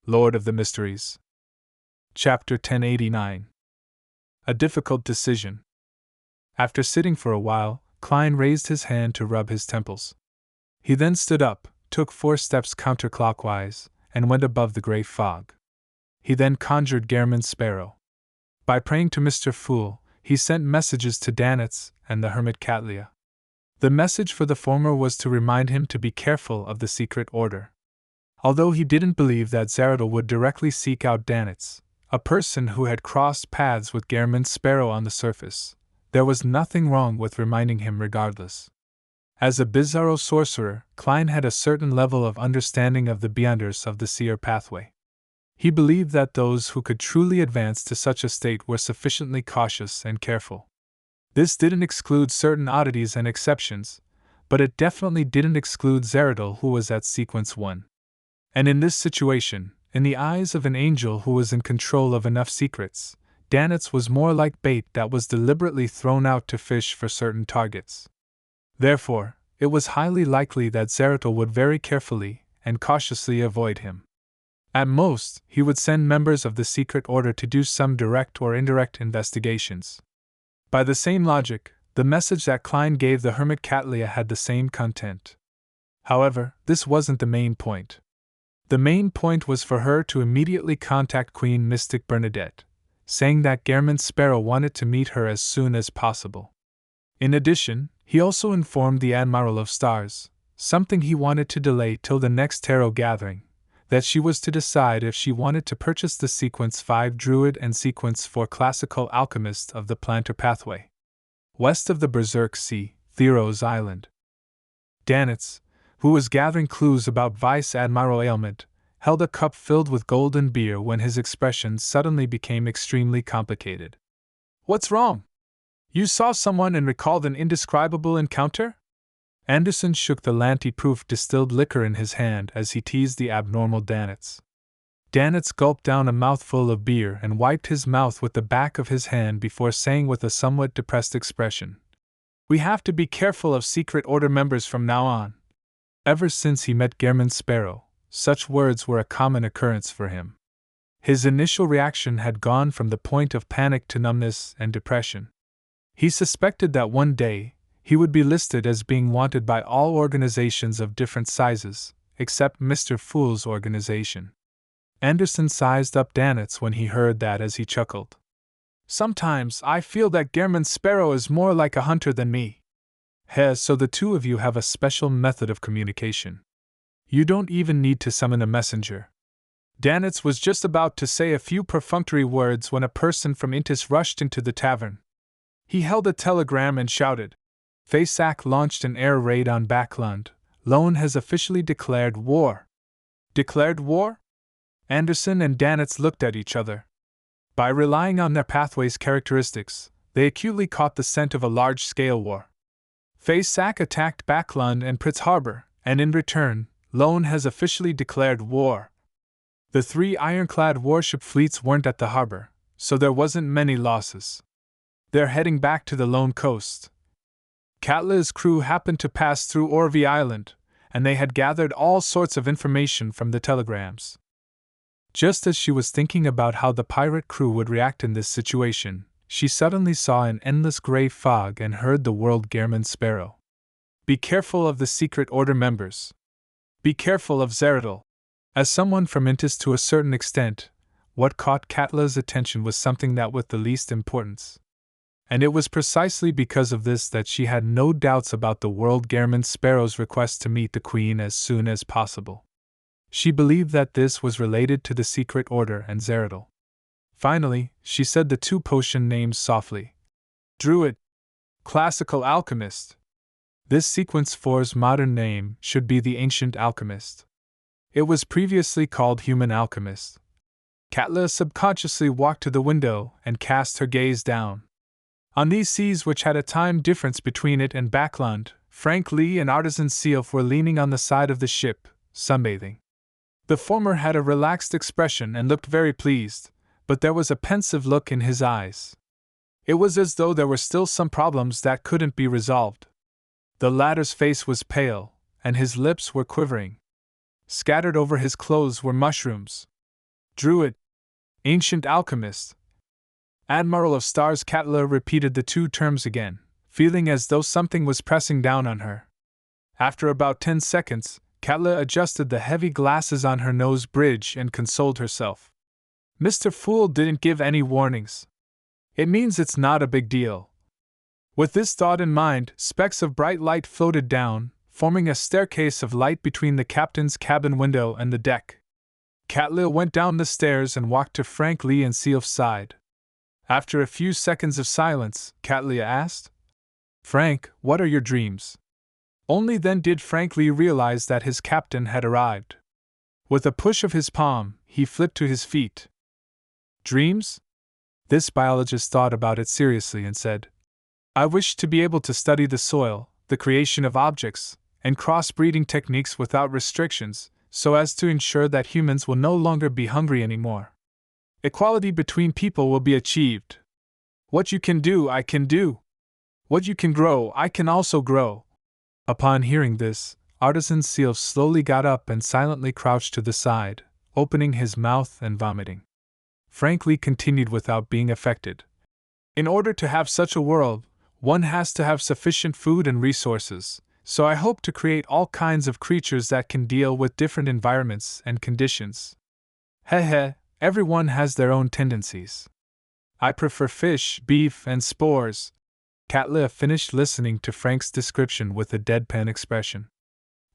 Lord of the Mysteries. Chapter 1089. A difficult decision. After sitting for a while, Klein raised his hand to rub his temples. He then stood up, took 4 steps counterclockwise, and went above the gray fog. He then conjured Gehrman's sparrow. By praying to Mr. Fool, he sent messages to Danitz and the hermit Katlia. The message for the former was to remind him to be careful of the secret order. Although he didn't believe that Zaradel would directly seek out Danitz, a person who had crossed paths with Gehrman's sparrow on the surface, there was nothing wrong with reminding him regardless. As a bizarro sorcerer, Klein had a certain level of understanding of the beyonders of the seer pathway. He believed that those who could truly advance to such a state were sufficiently cautious and careful. This didn't exclude certain oddities and exceptions, but it definitely didn't exclude Zaradel, who was at sequence 1. And in this situation, in the eyes of an angel who was in control of enough secrets, Danitz was more like bait that was deliberately thrown out to fish for certain targets. Therefore, it was highly likely that Zaradel would very carefully and cautiously avoid him. At most, he would send members of the secret order to do some direct or indirect investigations. By the same logic, the message that Klein gave the hermit Katlia had the same content. However, this wasn't the main point. The main point was for her to immediately contact Queen Mystic Bernadette, saying that Gehrman's sparrow wanted to meet her as soon as possible. In addition, he also informed the Admiral of Stars, something he wanted to delay till the next tarot gathering, that she was to decide if she wanted to purchase the Sequence 5 Druid and Sequence 4 Classical Alchemist of the Planter Pathway, west of the Berserk Sea, Theros Island. Danitz, who was gathering clues about Vice Admiral Ailment, held a cup filled with golden beer when his expression suddenly became extremely complicated. "What's wrong? You saw someone and recalled an indescribable encounter?" Anderson shook the Lanty-proof distilled liquor in his hand as he teased the abnormal Danitz. Danitz gulped down a mouthful of beer and wiped his mouth with the back of his hand before saying with a somewhat depressed expression, "We have to be careful of secret order members from now on." Ever since he met Gehrman's sparrow, such words were a common occurrence for him. His initial reaction had gone from the point of panic to numbness and depression. He suspected that one day, he would be listed as being wanted by all organizations of different sizes, except Mr. Fool's organization. Anderson sized up Danitz when he heard that as he chuckled. "Sometimes I feel that Gehrman's sparrow is more like a hunter than me." So the two of you have a special method of communication. You don't even need to summon a messenger." Danitz was just about to say a few perfunctory words when a person from Intis rushed into the tavern. He held a telegram and shouted, "Fasak launched an air raid on Backland. Lone has officially declared war." "Declared war?" Anderson and Danitz looked at each other. By relying on their pathway's characteristics, they acutely caught the scent of a large-scale war. Fasak attacked Backland and Pritz Harbor, and in return, Lone has officially declared war. The 3 ironclad warship fleets weren't at the harbor, so there wasn't many losses. They're heading back to the Lone coast. Katla's crew happened to pass through Orvie Island, and they had gathered all sorts of information from the telegrams. Just as she was thinking about how the pirate crew would react in this situation, she suddenly saw an endless gray fog and heard the word Gehrman's sparrow. "Be careful of the secret order members. Be careful of Zaradel." As someone from Intis to a certain extent, what caught Katla's attention was something that with the least importance. And it was precisely because of this that she had no doubts about the word Gehrman's sparrow's request to meet the Queen as soon as possible. She believed that this was related to the secret order and Zaradel. Finally, she said the 2 potion names softly. "Druid. Classical Alchemist." This Sequence 4's modern name should be the Ancient Alchemist. It was previously called Human Alchemist. Katla subconsciously walked to the window and cast her gaze down. On these seas, which had a time difference between it and Backland, Frank Lee and Artisan Sealf were leaning on the side of the ship, sunbathing. The former had a relaxed expression and looked very pleased, but there was a pensive look in his eyes. It was as though there were still some problems that couldn't be resolved. The latter's face was pale, and his lips were quivering. Scattered over his clothes were mushrooms. Druid. Ancient alchemist. Admiral of Stars. Katla repeated the two terms again, feeling as though something was pressing down on her. After about 10 seconds, Katla adjusted the heavy glasses on her nose bridge and consoled herself. Mr. Fool didn't give any warnings. It means it's not a big deal. With this thought in mind, specks of bright light floated down, forming a staircase of light between the captain's cabin window and the deck. Katla went down the stairs and walked to Frank Lee and Sealf's side. After a few seconds of silence, Katla asked, "Frank, what are your dreams?" Only then did Frank Lee realize that his captain had arrived. With a push of his palm, he flipped to his feet. Dreams? This biologist thought about it seriously and said, "I wish to be able to study the soil, the creation of objects, and cross-breeding techniques without restrictions, so as to ensure that humans will no longer be hungry anymore. Equality between people will be achieved. What you can do, I can do. What you can grow, I can also grow." Upon hearing this, Artisan Sealf slowly got up and silently crouched to the side, opening his mouth and vomiting. Frank Lee continued without being affected. "In order to have such a world, one has to have sufficient food and resources, so I hope to create all kinds of creatures that can deal with different environments and conditions. Everyone has their own tendencies. I prefer fish, beef, and spores." Katla finished listening to Frank's description with a deadpan expression.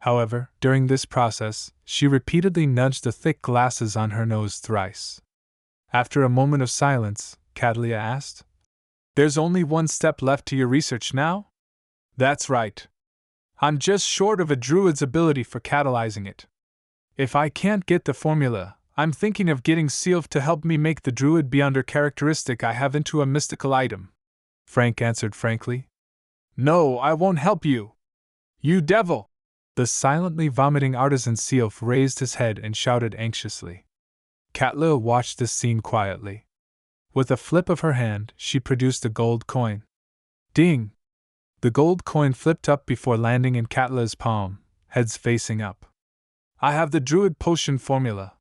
However, during this process, she repeatedly nudged the thick glasses on her nose thrice. After a moment of silence, Katla asked, "There's only one step left to your research now?" "That's right. I'm just short of a druid's ability for catalyzing it. If I can't get the formula, I'm thinking of getting Sealf to help me make the druid beyonder characteristic I have into a mystical item," Frank answered frankly. "No, I won't help you. You devil!" The silently vomiting Artisan Sealf raised his head and shouted anxiously. Katla watched this scene quietly. With a flip of her hand, she produced a gold coin. Ding! The gold coin flipped up before landing in Katla's palm, heads facing up. "I have the druid potion formula.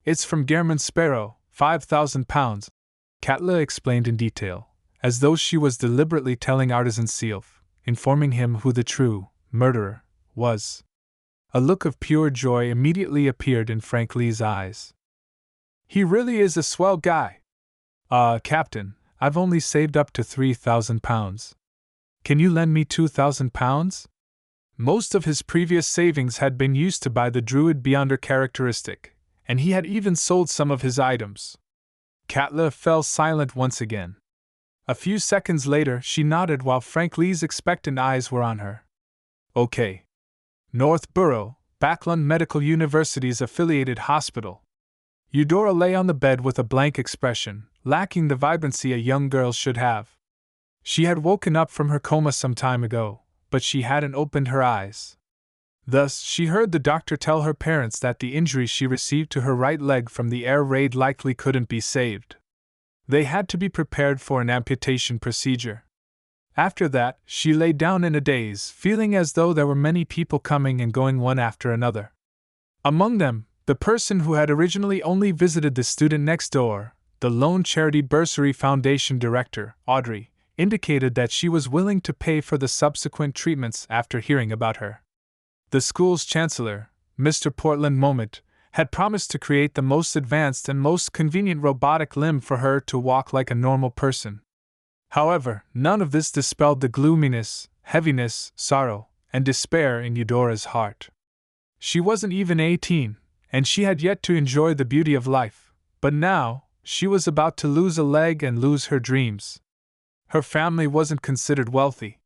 It's from Gehrman Sparrow, 5,000 pounds, Katla explained in detail, as though she was deliberately telling Artisan Sealf, informing him who the true murderer was. A look of pure joy immediately appeared in Frank Lee's eyes. "He really is a swell guy. Captain, I've only saved up to 3,000 pounds. Can you lend me 2,000 pounds? Most of his previous savings had been used to buy the druid beyonder characteristic, and he had even sold some of his items." Katla fell silent once again. A few seconds later, she nodded while Frank Lee's expectant eyes were on her. "Okay. North Borough, Backlund Medical University's affiliated hospital." Eudora lay on the bed with a blank expression, lacking the vibrancy a young girl should have. She had woken up from her coma some time ago, but she hadn't opened her eyes. Thus, she heard the doctor tell her parents that the injury she received to her right leg from the air raid likely couldn't be saved. They had to be prepared for an amputation procedure. After that, she lay down in a daze, feeling as though there were many people coming and going one after another. Among them, the person who had originally only visited the student next door, the lone charity bursary foundation director, Audrey, indicated that she was willing to pay for the subsequent treatments after hearing about her. The school's chancellor, Mr. Portland Moment, had promised to create the most advanced and most convenient robotic limb for her to walk like a normal person. However, none of this dispelled the gloominess, heaviness, sorrow, and despair in Eudora's heart. She wasn't even 18, and she had yet to enjoy the beauty of life, but now, she was about to lose a leg and lose her dreams. Her family wasn't considered wealthy.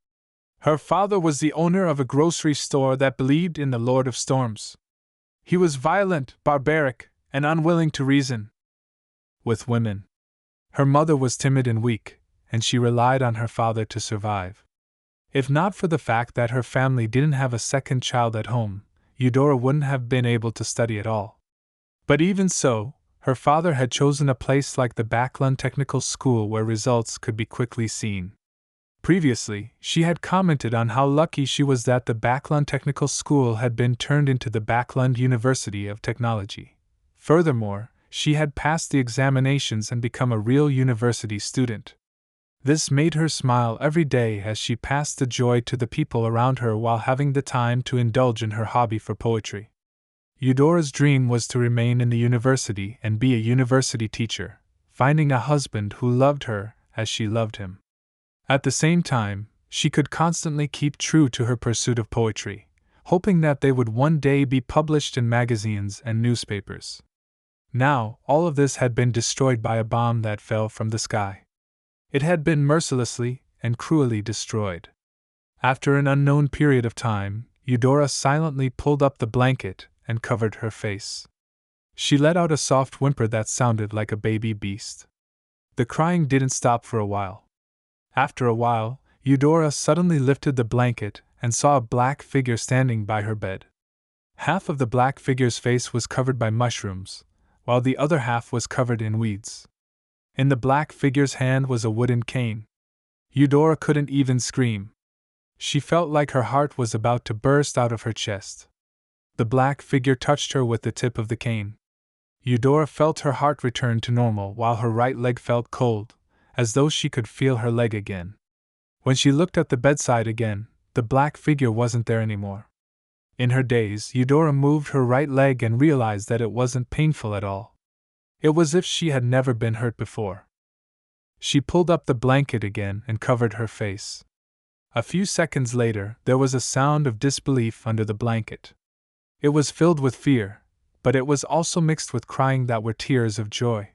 Her father was the owner of a grocery store that believed in the Lord of Storms. He was violent, barbaric, and unwilling to reason with women. Her mother was timid and weak, and she relied on her father to survive. If not for the fact that her family didn't have a second child at home, Eudora wouldn't have been able to study at all. But even so, her father had chosen a place like the Backlund Technical School where results could be quickly seen. Previously, she had commented on how lucky she was that the Backlund Technical School had been turned into the Backlund University of Technology. Furthermore, She had passed the examinations and become a real university student. This made her smile every day as she passed the joy to the people around her while having the time to indulge in her hobby for poetry. Eudora's dream was to remain in the university and be a university teacher, finding a husband who loved her as she loved him. At the same time, she could constantly keep true to her pursuit of poetry, hoping that they would one day be published in magazines and newspapers. Now, all of this had been destroyed by a bomb that fell from the sky. It had been mercilessly and cruelly destroyed. After an unknown period of time, Eudora silently pulled up the blanket and covered her face. She let out a soft whimper that sounded like a baby beast. The crying didn't stop for a while. After a while, Eudora suddenly lifted the blanket and saw a black figure standing by her bed. Half of the black figure's face was covered by mushrooms, while the other half was covered in weeds. In the black figure's hand was a wooden cane. Eudora couldn't even scream. She felt like her heart was about to burst out of her chest. The black figure touched her with the tip of the cane. Eudora felt her heart return to normal while her right leg felt cold, as though she could feel her leg again. When she looked at the bedside again, the black figure wasn't there anymore. In her daze, Eudora moved her right leg and realized that it wasn't painful at all. It was as if she had never been hurt before. She pulled up the blanket again and covered her face. A few seconds later, there was a sound of disbelief under the blanket. It was filled with fear, but it was also mixed with crying that were tears of joy.